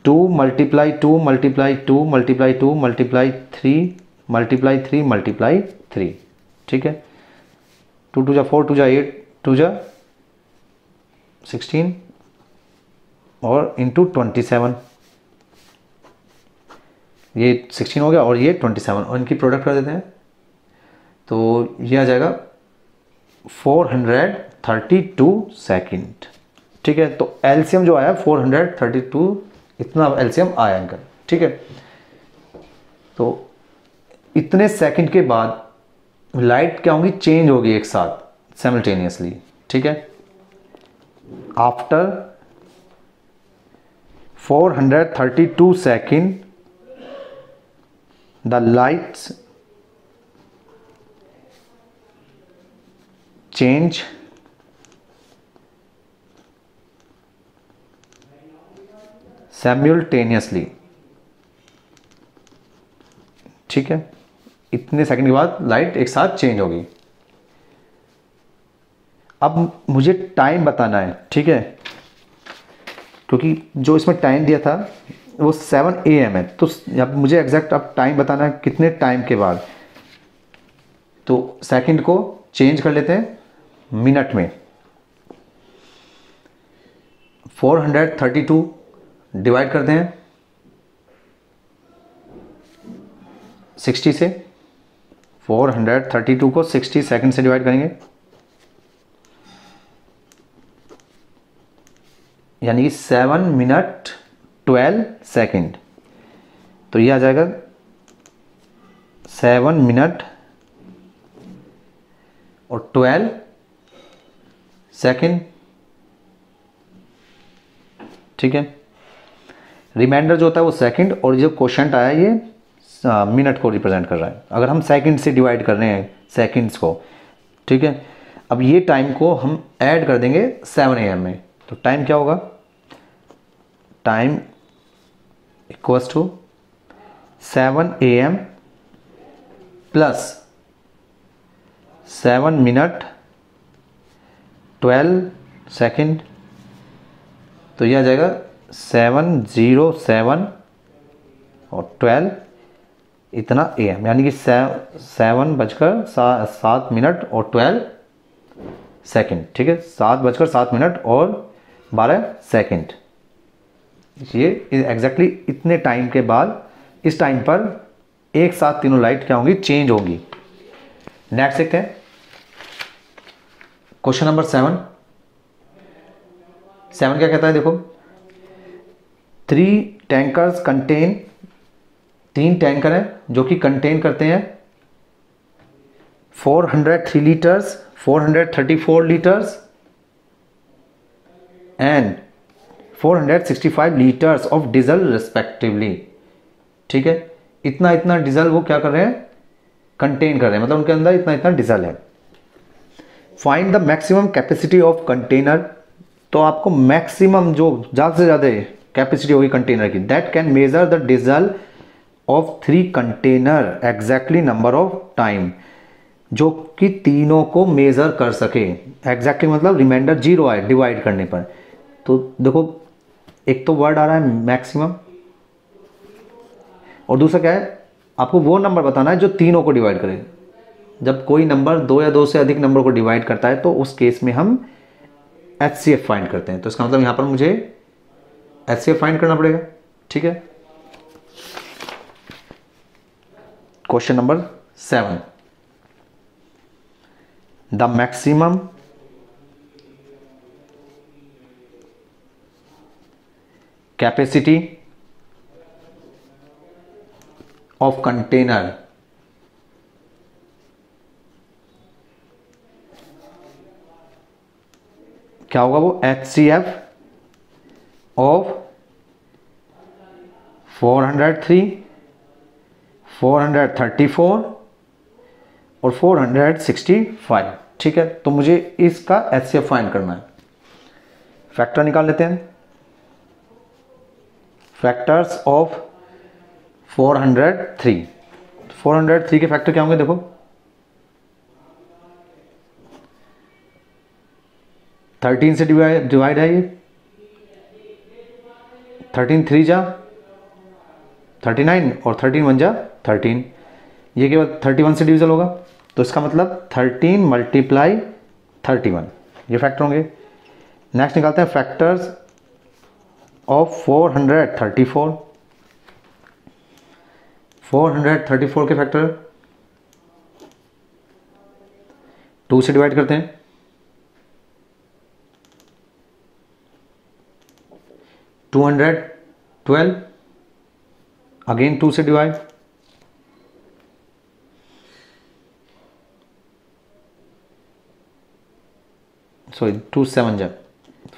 2 multiply 2 multiply 2 multiply 2 multiply 3 multiply 3 multiply 3, ठीक है। 2 2 जा 4, 2 जा 8, 2 जा 16 और इंटू 27, ये 16 हो गया और ये 27, और इनकी प्रोडक्ट कर देते हैं तो ये आ जाएगा 432 सेकंड, ठीक है। तो एलसीएम जो आया 432, इतना एलसीएम आया इनका, ठीक है। तो इतने सेकंड के बाद लाइट क्या होगी, चेंज होगी एक साथ साइमल्टेनियसली, ठीक है। After 432 second the lights change simultaneously, ठीक है। इतने सेकंड के बाद लाइट एक साथ चेंज होगी। अब मुझे टाइम बताना है, ठीक है, क्योंकि जो इसमें टाइम दिया था वो 7 AM है, तो अब मुझे एग्जैक्ट अब टाइम बताना है कितने टाइम के बाद। तो सेकंड को चेंज कर लेते हैं मिनट में, 432 डिवाइड करते हैं 60 से, 432 को 60 सेकंड से डिवाइड करेंगे, यानी 7 मिनट 12 सेकंड। तो ये आ जाएगा 7 मिनट और 12 सेकंड, ठीक है। रिमाइंडर जो होता है वो सेकंड, और जो क्वोशंट आया ये मिनट को रिप्रेजेंट कर रहा है, अगर हम सेकंड से डिवाइड कर रहे हैं सेकंड्स को, ठीक है। अब ये टाइम को हम ऐड कर देंगे 7 AM में, तो टाइम क्या होगा, time equals to 7 AM plus 7 minute 12 second, तो यह आ जाएगा 707 और 12 इतना AM, यानी कि 7 बजकर 7 मिनट और 12 सेकंड, ठीक है। 7 बजकर 7 मिनट और 12 सेकंड, ये एग्जैक्टली इतने टाइम के बाद इस टाइम पर एक साथ तीनों लाइट क्या होंगी, चेंज होंगी। नेक्स्ट देखते हैं क्वेश्चन नंबर 7 क्या कहता है, देखो 3 टैंकर्स कंटेन, 3 टैंकर हैं जो कि कंटेन करते हैं 403 litres, 434 litres and 465 litres of diesel respectively, ठीक है। इतना इतना डीजल वो क्या कर रहे हैं, कंटेन कर रहे हैं, मतलब उनके अंदर इतना इतना डीजल है। Find the maximum capacity of container, तो आपको मैक्सिमम जो ज़्यादा से ज़्यादा कैपेसिटी होगी कंटेनर की, that can measure the diesel of 3 container exactly number of time, जो कि तीनों को मेजर कर सके। एग्जैक्टली मतलब रिमाइंडर 0 आए डिवाइड करने पर। तो देखो एक तो वर्ड आ रहा है मैक्सिमम, और दूसरा क्या है, आपको वो नंबर बताना है जो तीनों को डिवाइड करे। जब कोई नंबर 2 या 2 से अधिक नंबर को डिवाइड करता है तो उस केस में हम HCF फाइंड करते हैं। तो इसका मतलब यहां पर मुझे HCF फाइंड करना पड़ेगा, ठीक है। Question number 7, the maximum capacity of container क्या होगा वो, HCF ऑफ 403, 434 और 465। ठीक है, तो मुझे इसका HCF फाइंड करना है। फैक्टर निकाल लेते हैं। फैक्टर्स ऑफ 403, 403 के फैक्टर क्या होंगे, देखो 13 से डिवाइड है ये, 13 3 जा 39 और 13 1 जा 13, ये केवल 31 से डिविजल होगा, तो इसका मतलब 13 मल्टीप्लाई 31, ये फैक्टर होंगे। नेक्स्ट निकालते हैं फैक्टर्स ऑफ 434, 434 के फैक्टर 2 से डिवाइड करते हैं, 212, अगेन 2 से डिवाइड, सॉरी 2 7 जा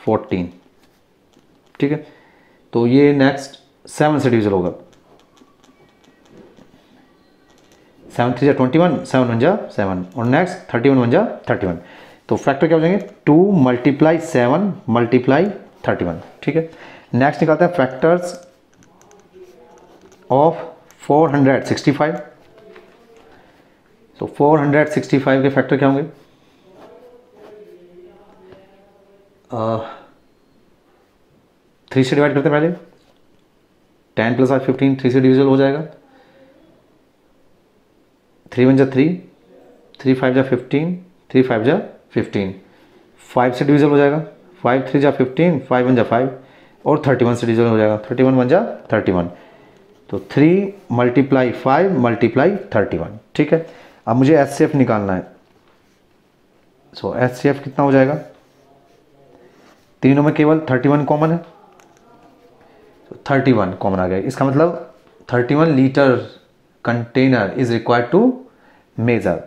14। ठीक है, तो ये नेक्स्ट 7 से डिविजल होगा, 7 3 जा 21, 7 1 जा 7 और नेक्स्ट 31 1 जा 31। तो फैक्टर क्या हो जाएंगे, 2 मल्टीप्लाई 7 मल्टीप्लाई 31। ठीक है, नेक्स्ट निकालते हैं फैक्टर्स ऑफ 465। तो 465 के फैक्टर क्या होंगे, 3 से डिवाइड करते हैं पहले, 10 प्लस 5 15, 3 से डिविजल हो जाएगा, 3 1 जा 3, 3 5 जा 15, 3 5 जा 15, 5 से डिविजल हो जाएगा, 5 3 जा 15, 5 1 जा 5 और 31 से डिविजल हो जाएगा, 31 1 जा 31। तो 3 मल्टीप्लाई 5 मल्टीप्लाई 31। ठीक है, अब मुझे HCF निकालना है। सो HCF कितना हो जाएगा, तीनों में केवल 31 कॉमन है, तो 31 कॉमन आ गया, इसका मतलब 31 litre container is required to measure.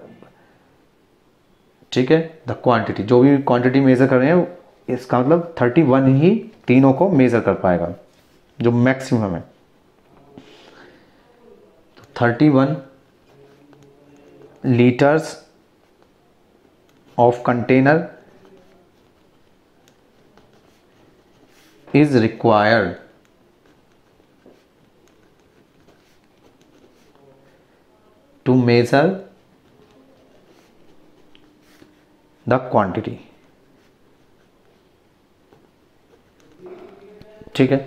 ठीक है, द क्वांटिटी, जो भी क्वांटिटी मेजर कर रहे हैं, इसका मतलब 31 ही तीनों को मेजर कर पाएगा, जो मैक्सिमम है। तो 31 litres of container is required to measure the quantity। ठीक है,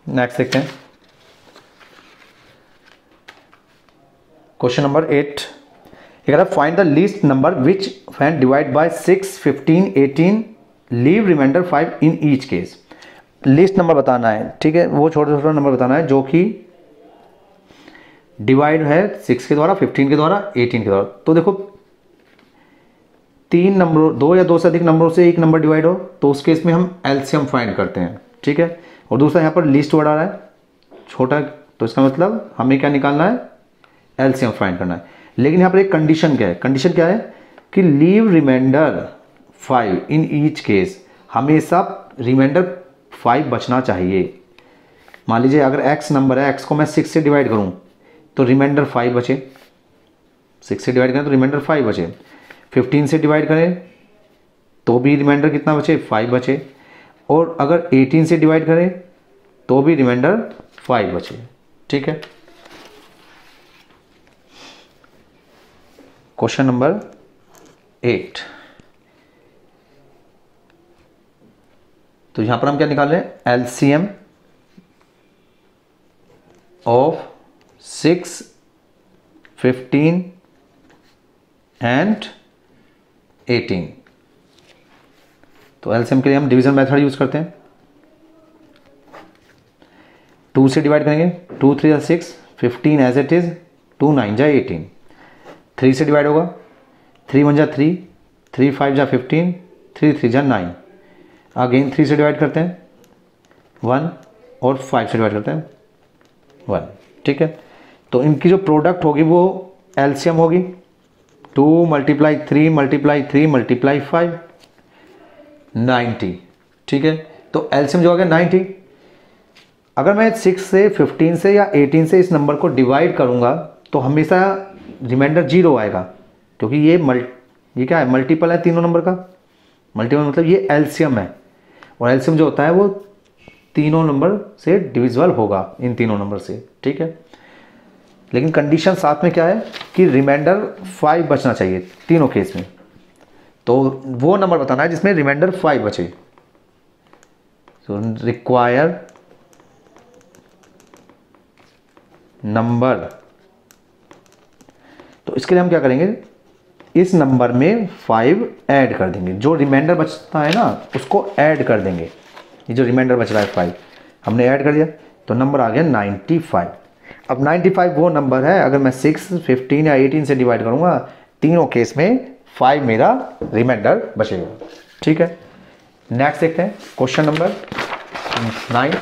नेक्स्ट देखते हैं क्वेश्चन नंबर 8। कह रहा find the least number which when divide by 6 15 18 leave remainder 5 in each case. List number बताना है। ठीक है, वो छोटा छोटा नंबर बताना है जो कि डिवाइड है 6 के द्वारा, 15 के द्वारा, 18 के द्वारा। तो देखो 3 नंबरों, 2 या 2 से अधिक नंबरों से एक नंबर डिवाइड हो तो उस केस में हम एलसीएम फाइंड करते हैं। ठीक है, और दूसरा यहाँ पर लिस्ट वर्ड आ रहा है छोटा, तो इसका मतलब हमें क्या निकालना है, एलसीएम फाइंड करना है। लेकिन यहाँ पर एक कंडीशन क्या है, कंडीशन क्या है कि लीव रिमाइंडर 5 इन ईच केस, हमेशा रिमाइंडर 5 बचना चाहिए। मान लीजिए अगर x नंबर है, x को मैं 6 से डिवाइड करूं तो रिमाइंडर 5 बचे, 6 से डिवाइड करें तो रिमाइंडर 5 बचे, 15 से डिवाइड करें तो भी रिमाइंडर कितना बचे, 5 बचे, और अगर 18 से डिवाइड करें तो भी रिमाइंडर 5 बचे। ठीक है, क्वेश्चन नंबर 8। तो यहां पर हम क्या निकाल रहे हैं, एलसीएम ऑफ 6 15 एंड 18। तो एलसीएम के लिए हम डिवीजन मेथड यूज करते हैं। 2 से डिवाइड करेंगे, 2 3 जा 6, 15 एज इट इज, 2 9 जा 18। 3 से डिवाइड होगा, 3 1 जा 3, 3 5 जा 15, 3 3 जा 9। अगेन 3 से डिवाइड करते हैं 1 और 5 से डिवाइड करते हैं 1। ठीक है, तो इनकी जो प्रोडक्ट होगी वो एलसीएम होगी 2 × 3 × 3 × 5 90। ठीक है, तो एलसीएम जो आ गया 90। अगर मैं 6 से 15 से या 18 से इस नंबर को डिवाइड करूंगा तो हमेशा रिमाइंडर 0 आएगा, क्योंकि ये क्या है, मल्टीपल है तीनों नंबर का। मल्टीपल मतलब ये एलसीएम है, और एलसीएम जो होता है वो तीनों नंबर से डिविजिबल होगा, इन तीनों नंबर से। ठीक है, लेकिन कंडीशन साथ में क्या है कि रिमाइंडर 5 बचना चाहिए तीनों केस में। तो वो नंबर बताना है जिसमें रिमाइंडर 5 बचे। तो रिक्वायर नंबर, तो इसके लिए हम क्या करेंगे, इस नंबर में 5 ऐड कर देंगे। जो रिमाइंडर बचता है ना उसको ऐड कर देंगे। ये जो रिमाइंडर बच रहा है 5 हमने ऐड कर दिया, तो नंबर आ गया 95। अब 95 वो नंबर है, अगर मैं 6, 15 या 18 से डिवाइड करूंगा, तीनों केस में 5 मेरा रिमाइंडर बचेगा। ठीक है, नेक्स्ट देखते हैं क्वेश्चन नंबर 9।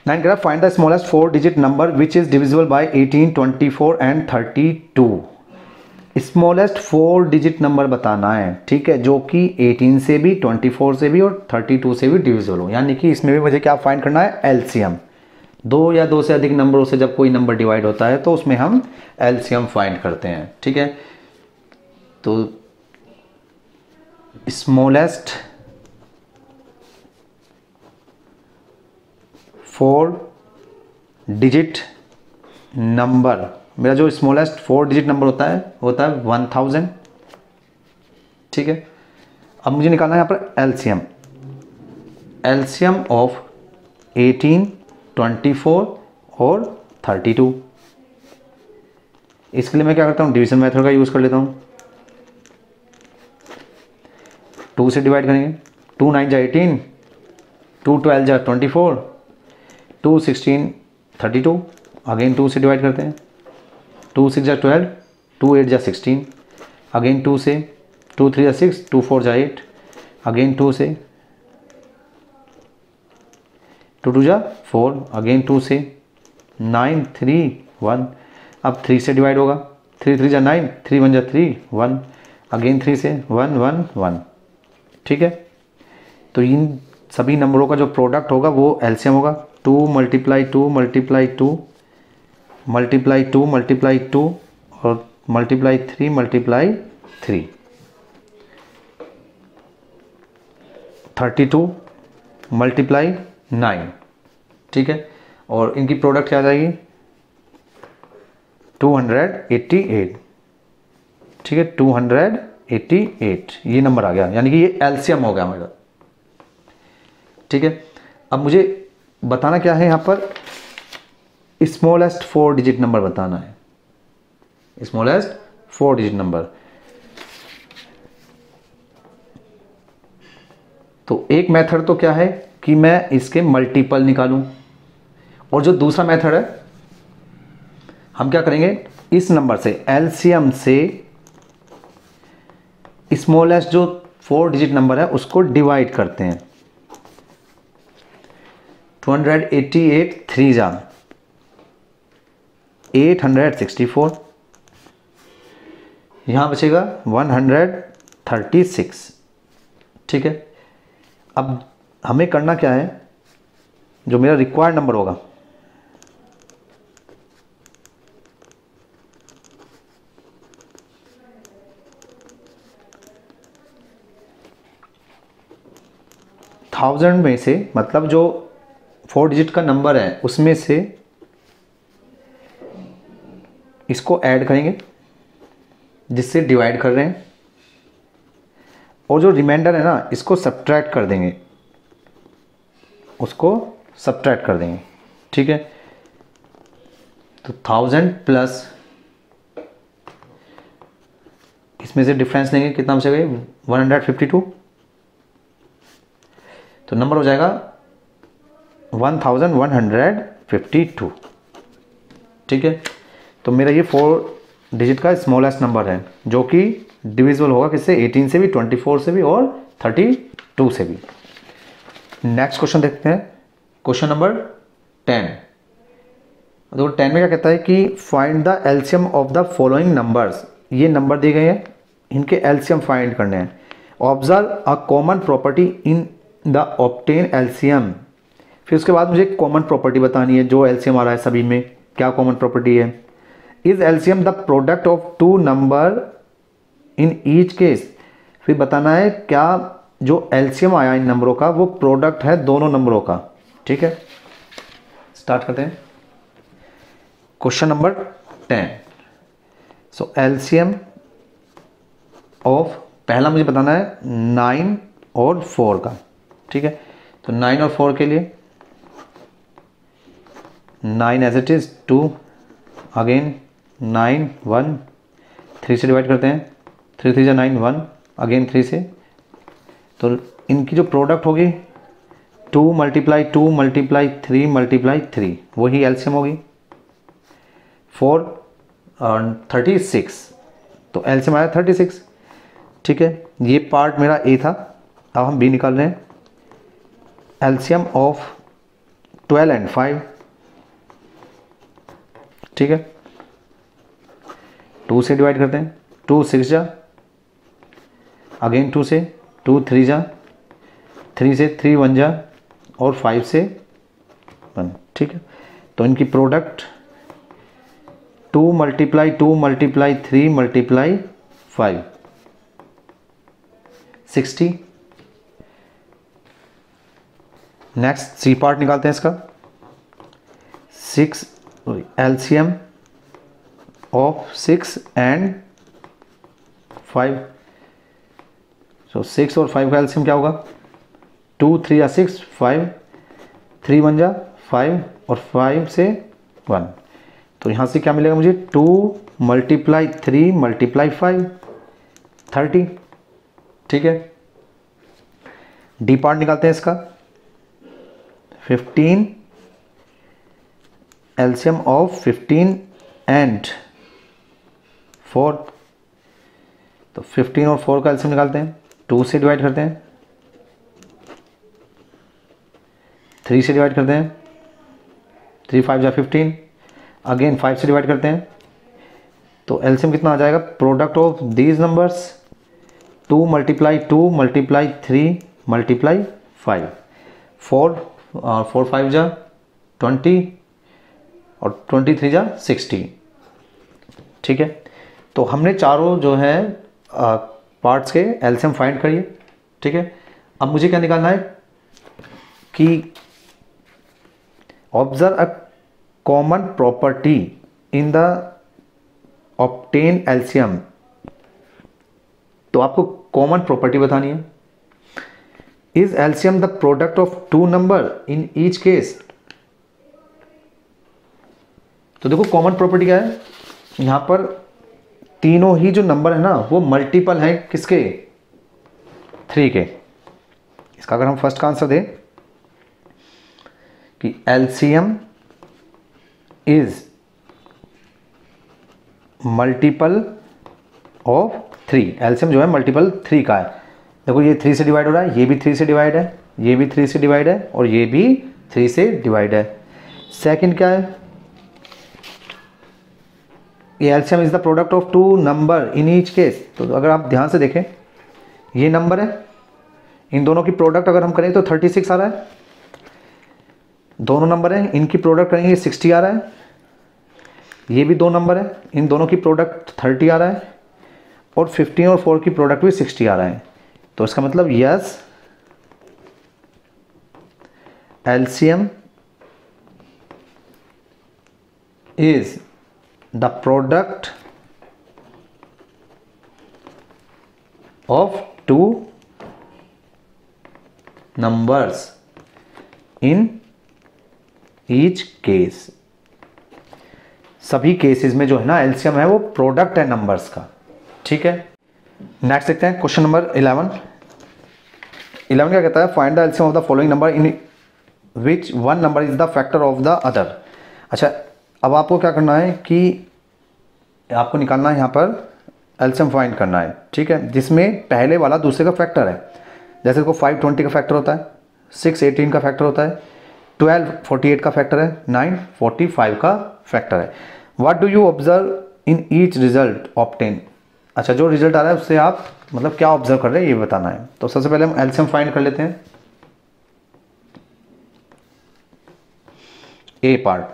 नाइन कह रहा find the smallest 4 digit number which is divisible by 18, 24 and 32। Smallest 4 digit number बताना है, ठीक है, जो कि 18 से भी, 24 से भी और 32 से भी डिविजिबल हो। यानी कि इसमें भी मुझे क्या फाइंड करना है, एलसीएम। 2 या 2 से अधिक नंबरों से जब कोई नंबर डिवाइड होता है तो उसमें हम एलसीएम फाइंड करते हैं। ठीक है, तो स्मॉलेस्ट 4 डिजिट नंबर, मेरा जो स्मॉलेस्ट 4 डिजिट नंबर होता है 1000। ठीक है, अब मुझे निकालना है यहाँ पर एलसीएम। एलसीएम ऑफ 18, 24 और 32। इसके लिए मैं क्या करता हूँ, डिवीजन मेथड का यूज़ कर लेता हूँ। 2 से डिवाइड करेंगे, 2 9 जा 18, 2 12 जा 24, 2 16 32। अगेन 2 से डिवाइड करते हैं, 2 6 जा 12, 2 8 जा 16। अगेन 2 से, 2 3 जा 6, 2 4 जा 8। अगेन 2 से, 2 2 जा 4। अगेन 2 से, 9 3 1। अब 3 से डिवाइड होगा, 3 3 जा 9, 3 1 जा 3 1। अगेन 3 से 1 1 1। ठीक है, तो इन सभी नंबरों का जो प्रोडक्ट होगा वो एलसीएम होगा। 2 मल्टीप्लाई 2 मल्टीप्लाई 2 मल्टीप्लाई 2 मल्टीप्लाई 2 और मल्टीप्लाई 3 मल्टीप्लाई 3, 32 मल्टीप्लाई 9। ठीक है, और इनकी प्रोडक्ट क्या आ जाएगी, 288। ठीक है, 288 ये नंबर आ गया, यानी कि ये एलसीएम हो गया मेरा। ठीक है, अब मुझे बताना क्या है यहाँ पर, स्मॉलेस्ट 4 डिजिट नंबर बताना है। स्मॉलेस्ट 4 डिजिट नंबर, तो एक मेथड तो क्या है कि मैं इसके मल्टीपल निकालूं, और जो दूसरा मेथड है हम क्या करेंगे, इस नंबर से एलसीएम से स्मॉलेस्ट जो 4 डिजिट नंबर है उसको डिवाइड करते हैं। 288 3 जा 864, यहां बचेगा 136। ठीक है, अब हमें करना क्या है, जो मेरा रिक्वायर्ड नंबर होगा, थाउजेंड में से, मतलब जो 4 डिजिट का नंबर है उसमें से इसको ऐड करेंगे जिससे डिवाइड कर रहे हैं, और जो रिमाइंडर है ना इसको सब्ट्रैक्ट कर देंगे, उसको सब्ट्रैक्ट कर देंगे। ठीक है, तो 1000 प्लस इसमें से डिफरेंस लेंगे, कितना बचेगा, 152, तो नंबर हो जाएगा 1152। ठीक है, तो मेरा ये 4 डिजिट का स्मॉलेस्ट नंबर है जो कि डिविजिबल होगा किससे, 18 से भी, 24 से भी और 32 से भी। नेक्स्ट क्वेश्चन देखते हैं, क्वेश्चन नंबर 10। तो 10 में क्या कहता है कि find the LCM of the following numbers. ये नंबर दिए गए हैं, इनके एलसीएम फाइंड करने हैं। Observe a common property in the obtain LCM. फिर उसके बाद मुझे कॉमन प्रॉपर्टी बतानी है, जो एलसीएम आ रहा है सभी में क्या कॉमन प्रॉपर्टी है। Is LCM the product of two number in each case. फिर बताना है क्या जो एलसीएम आया इन नंबरों का वो प्रोडक्ट है दोनों नंबरों का। ठीक है, स्टार्ट करते हैं। Question number 10। So LCM of, पहला मुझे बताना है 9 और 4 का। ठीक है, तो 9 और 4 के लिए 9 एज इट इज 2, अगेन 9 1, 3 से डिवाइड करते हैं, 3 3 9 1, अगेन 3 से। तो इनकी जो प्रोडक्ट होगी 2 × 2 × 3 × 3, वही एलसीएम होगी। 4 और 36, तो एलसीएम आया 36। ठीक है, ये पार्ट मेरा ए था। अब हम बी निकाल रहे हैं। LCM of 12 and 5। ठीक है, 2 से डिवाइड करते हैं, 2 6 जा, अगेन 2 से, 2 3 जा, 3 से 3 1 जा, और 5 से 1। ठीक है, तो इनकी प्रोडक्ट 2 × 2 × 3 × 5, 60। नेक्स्ट सी पार्ट निकालते हैं इसका। 6 एलसीएम ऑफ 6 and 5। सो 6 और 5 का एलसीएम क्या होगा? 2 3 या 6, 5, 3 1 जा 5, और 5 से 1। तो यहाँ से क्या मिलेगा मुझे? 2 × 3 × 5, 30। ठीक है, डी पार्ट निकालते हैं इसका। 15 एलसीएम ऑफ 15 and 4। तो 15 और 4 का एलसीएम निकालते हैं। 2 से डिवाइड करते हैं, 3 से डिवाइड करते हैं, 3 5 जा 15, अगेन 5 से डिवाइड करते हैं। तो एलसीएम कितना आ जाएगा? प्रोडक्ट ऑफ दीज नंबर्स 2 × 2 × 3 × 5, 4 5 जा 20, और 23 जा 60। ठीक है, तो हमने चारों जो है पार्ट्स के एलसीएम फाइंड करिए। ठीक है, अब मुझे क्या निकालना है कि observe a common property in the obtain LCM. तो आपको कॉमन प्रॉपर्टी बतानी है। Is LCM the product of two number in each case. तो देखो कॉमन प्रॉपर्टी क्या है, यहां पर तीनों ही जो नंबर है ना वो मल्टीपल है किसके? 3 के। इसका अगर हम फर्स्ट का आंसर दें कि LCM is multiple of 3। LCM जो है मल्टीपल 3 का है। देखो ये 3 से डिवाइड हो रहा है, ये भी 3 से डिवाइड है, ये भी 3 से डिवाइड है, और ये भी 3 से डिवाइड है। सेकंड क्या है? ये LCM is the product of two number in each case. तो अगर आप ध्यान से देखें, ये नंबर है, इन दोनों की प्रोडक्ट अगर हम करें तो 36 आ रहा है। दोनों नंबर हैं, इनकी प्रोडक्ट करेंगे 60 आ रहा है। ये भी दो नंबर है, इन दोनों की प्रोडक्ट 30 आ रहा है, और 15 और 4 की प्रोडक्ट भी 60 आ रहा है। तो इसका मतलब yes, LCM is the product of two numbers in each case. सभी केसेस में जो है ना एलसीएम है वो प्रोडक्ट है नंबर्स का। ठीक है, नेक्स्ट देखते हैं क्वेश्चन नंबर 11। 11 क्या कहता है? Find the LCM of the following number in which one number is the factor of the other. अच्छा, अब आपको क्या करना है कि आपको निकालना है यहाँ पर एलसीएम फाइंड करना है। ठीक है, जिसमें पहले वाला दूसरे का फैक्टर है। जैसे देखो 5 20 का फैक्टर होता है, 6 18 का फैक्टर होता है, 12 48 का फैक्टर है, 9 45 का फैक्टर है। What do you observe in each result obtain. अच्छा, जो रिजल्ट आ रहा है उससे आप मतलब क्या ऑब्जर्व कर रहे हैं ये बताना है। तो सबसे पहले हम एलसीएम फाइंड कर लेते हैं। ए पार्ट,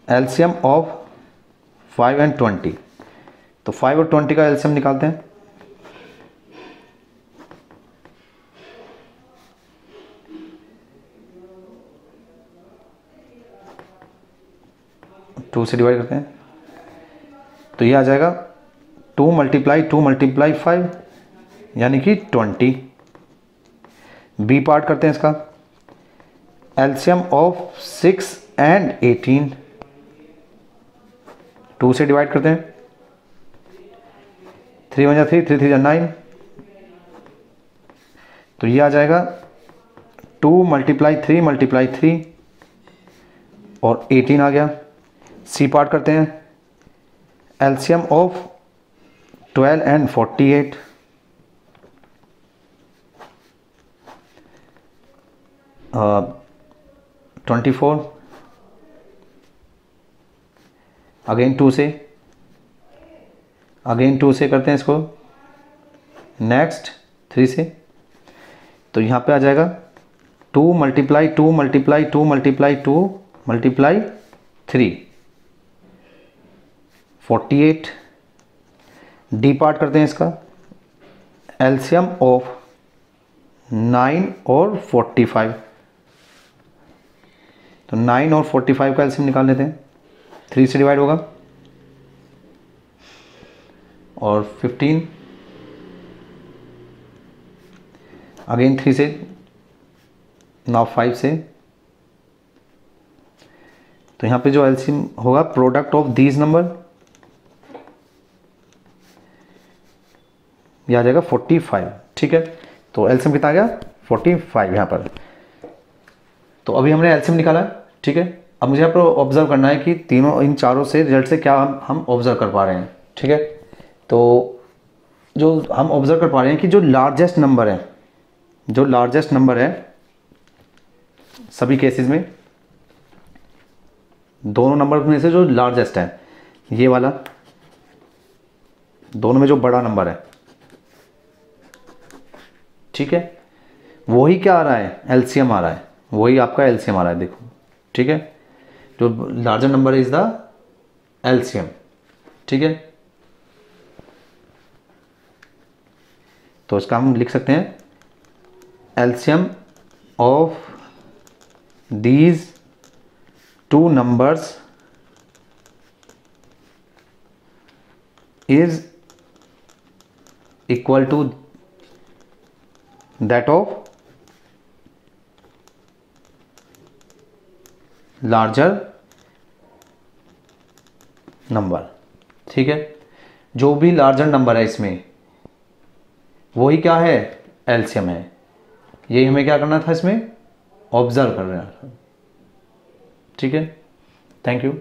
एलसीएम ऑफ 5 एंड 20। तो 5 और 20 का एलसीएम निकालते हैं। टू से डिवाइड करते हैं तो ये आ जाएगा 2 × 5 यानी कि 20। बी पार्ट करते हैं इसका, एलसीएम ऑफ 6 एंड 18। 2 से डिवाइड करते हैं, 3 × 3, 3 × 3 = 9। तो ये आ जाएगा 2 × 3 और 18 आ गया। सी पार्ट करते हैं, LCM of 12 and 48। uh, 24। Again 2 से करते हैं इसको। नेक्स्ट 3 से। तो यहाँ पे आ जाएगा 2 × 3 48। डी पार्ट करते हैं इसका, एलसीएम ऑफ 9 और 45। तो 9 और 45 का एलसीएम निकाल लेते हैं। 3 से डिवाइड होगा और 15। अगेन 3 से, नाउ 5 से। तो यहाँ पे जो एलसीएम होगा प्रोडक्ट ऑफ दीज नंबर, ये आ जाएगा 45। ठीक है, तो एलसीएम कितना आ गया 45 यहाँ पर। तो अभी हमने एलसीएम निकाला। ठीक है, अब मुझे यहाँ पर ऑब्जर्व करना है कि तीनों इन चारों से रिजल्ट से क्या हम ऑब्जर्व कर पा रहे हैं। ठीक है, तो जो हम ऑब्जर्व कर पा रहे हैं कि जो लार्जेस्ट नंबर है सभी केसेस में, दोनों नंबर में से जो लार्जेस्ट है ये वाला, दोनों में जो बड़ा नंबर है, ठीक है, वही क्या आ रहा है एलसीएम आ रहा है, वही आपका एलसीएम आ रहा है। देखो, ठीक है, जो larger number is the LCM. ठीक है, तो इसका हम लिख सकते हैं LCM of these two numbers is equal to that of larger number. ठीक है, जो भी लार्जर नंबर है इसमें वही क्या है एलसीएम है। यही हमें क्या करना था, इसमें ऑब्जर्व कर रहे हैं। ठीक है, थैंक यू।